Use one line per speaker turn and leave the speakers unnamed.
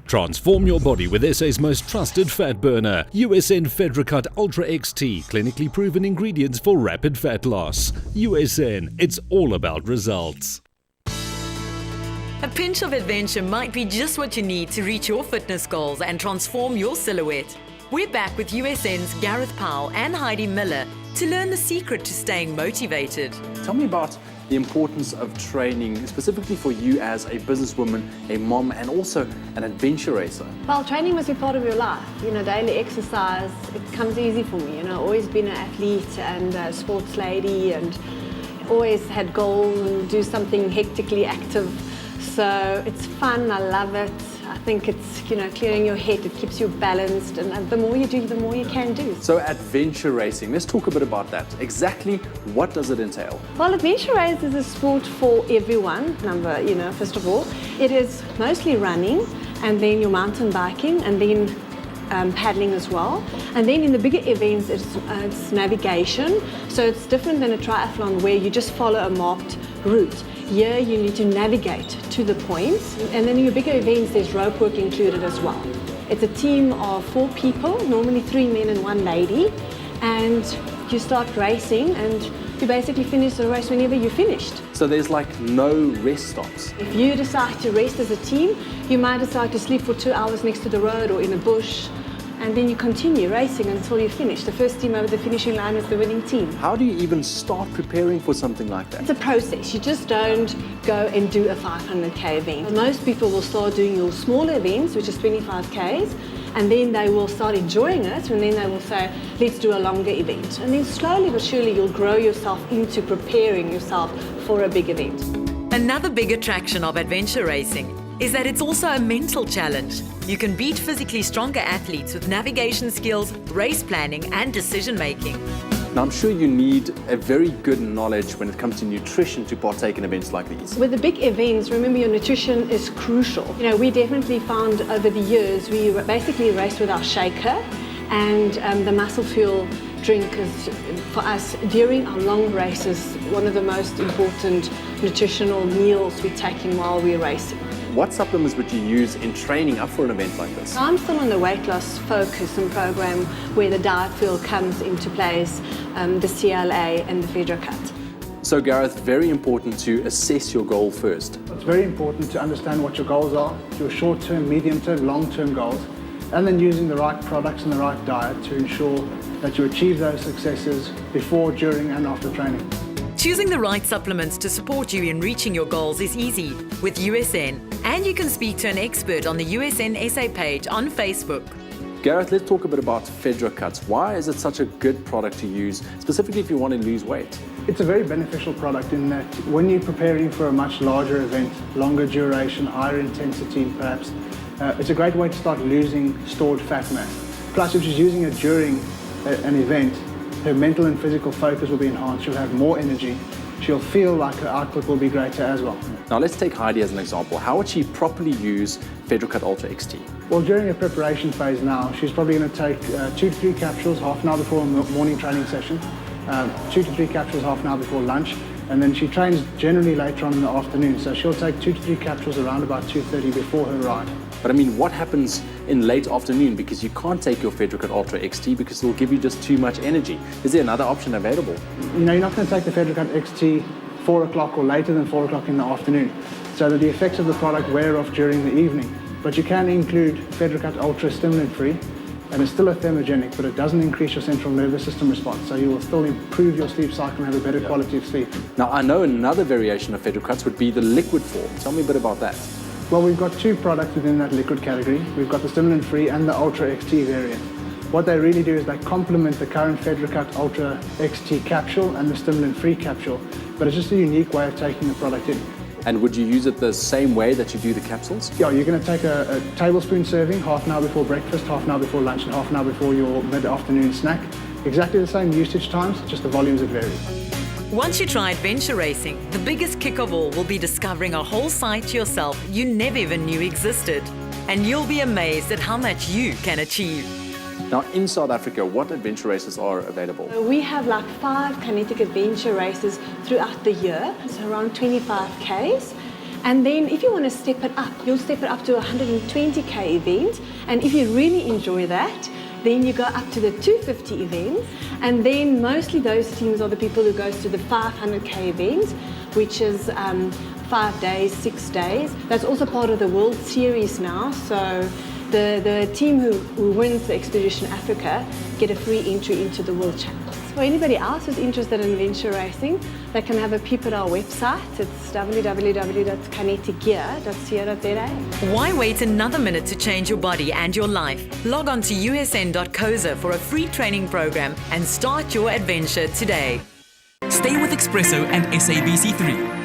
Transform your body with SA's most trusted fat burner, USN FedraCut Ultra XT, clinically proven ingredients for rapid fat loss. USN, it's all about results.
A pinch of adventure might be just what you need to reach your fitness goals and transform your silhouette. We're back with USN's Gareth Powell and Heidi Miller to learn the secret to staying motivated.
Tell me about the importance of training, specifically for you as a businesswoman, a mom, and also an adventure racer.
Well, training must be part of your life. Daily exercise, it comes easy for me. Always been an athlete and a sports lady and always had goals and do something hectically active. So it's fun, I love it. I think it's, clearing your head, it keeps you balanced, and the more you do, the more you can do.
So adventure racing, let's talk a bit about that. Exactly what does it entail?
Well, adventure race is a sport for everyone. First of all, it is mostly running, and then your mountain biking, and then paddling as well. And then in the bigger events, it's navigation. So it's different than a triathlon where you just follow a marked route. Here you need to navigate to the points, and then in your bigger events there's rope work included as well. It's a team of 4 people, normally 3 men and 1 lady, and you start racing and you basically finish the race whenever you're finished.
So there's like no rest stops?
If you decide to rest as a team, you might decide to sleep for 2 hours next to the road or in a bush, and then you continue racing until you finish. The first team over the finishing line is the winning team.
How do you even start preparing for something like that?
It's a process. You just don't go and do a 500k event. Most people will start doing your smaller events, which is 25k's, and then they will start enjoying it, and then they will say, let's do a longer event. And then slowly but surely you'll grow yourself into preparing yourself for a big event.
Another big attraction of adventure racing is that it's also a mental challenge. You can beat physically stronger athletes with navigation skills, race planning, and decision making.
Now, I'm sure you need a very good knowledge when it comes to nutrition to partake in events like these.
With the big events, remember your nutrition is crucial. We definitely found over the years, we basically raced with our shaker, and the muscle fuel drink is, for us, during our long races, one of the most important nutritional meals we're taking while we're racing.
What supplements would you use in training up for an event like this?
I'm still on the weight loss focus and program where the diet fuel comes into place, the CLA and the FedraCut.
So Gareth, very important to assess your goal first.
It's very important to understand what your goals are, your short-term, medium-term, long-term goals, and then using the right products and the right diet to ensure that you achieve those successes before, during and after training.
Choosing the right supplements to support you in reaching your goals is easy with USN, and you can speak to an expert on the USN SA page on Facebook.
Gareth, let's talk a bit about FedraCuts. Why is it such a good product to use, specifically if you want to lose weight?
It's a very beneficial product in that when you're preparing for a much larger event, longer duration, higher intensity perhaps, it's a great way to start losing stored fat mass. Plus, if she's using it during an event, her mental and physical focus will be enhanced. She'll have more energy. She'll feel like her output will be greater as well.
Now let's take Heidi as an example. How would she properly use FedraCut Ultra XT?
Well, during her preparation phase now, she's probably going to take 2 to 3 capsules half an hour before a morning training session, 2 to 3 capsules half an hour before lunch, and then she trains generally later on in the afternoon. So she'll take 2 to 3 capsules around about 2:30 before her ride.
But what happens in late afternoon? Because you can't take your FedraCut Ultra XT because it'll give you just too much energy. Is there another option available?
You're not going to take the FedraCut XT 4 o'clock or later than 4 o'clock in the afternoon, so that the effects of the product wear off during the evening. But you can include FedraCut Ultra stimulant-free, and it's still a thermogenic, but it doesn't increase your central nervous system response, so you will still improve your sleep cycle and have a better quality of sleep.
Now, I know another variation of FedraCuts would be the liquid form. Tell me a bit about that.
Well, we've got 2 products within that liquid category. We've got the stimulant-free and the Ultra XT variant. What they really do is they complement the current FedraCut Ultra XT capsule and the stimulant-free capsule, but it's just a unique way of taking the product in.
And would you use it the same way that you do the capsules?
Yeah, you're going to take a tablespoon serving, half an hour before breakfast, half an hour before lunch, and half an hour before your mid-afternoon snack. Exactly the same usage times, just the volumes that vary.
Once you try adventure racing, the biggest kick of all will be discovering a whole side to yourself you never even knew existed. And you'll be amazed at how much you can achieve.
Now, in South Africa, what adventure races are available?
We have like 5 kinetic adventure races throughout the year. It's around 25k's. And then if you want to step it up, you'll step it up to a 120k event. And if you really enjoy that, then you go up to the 250 events. And then mostly those teams are the people who goes to the 500k event, which is 5 days, 6 days. That's also part of the World Series now. So the team who wins the Expedition Africa get a free entry into the World Championships. For anybody else who's interested in adventure racing, they can have a peep at our website. It's www.kineticgear.co.za.
Why wait another minute to change your body and your life? Log on to usn.coza for a free training program and start your adventure today.
Stay with eXpresso and SABC3.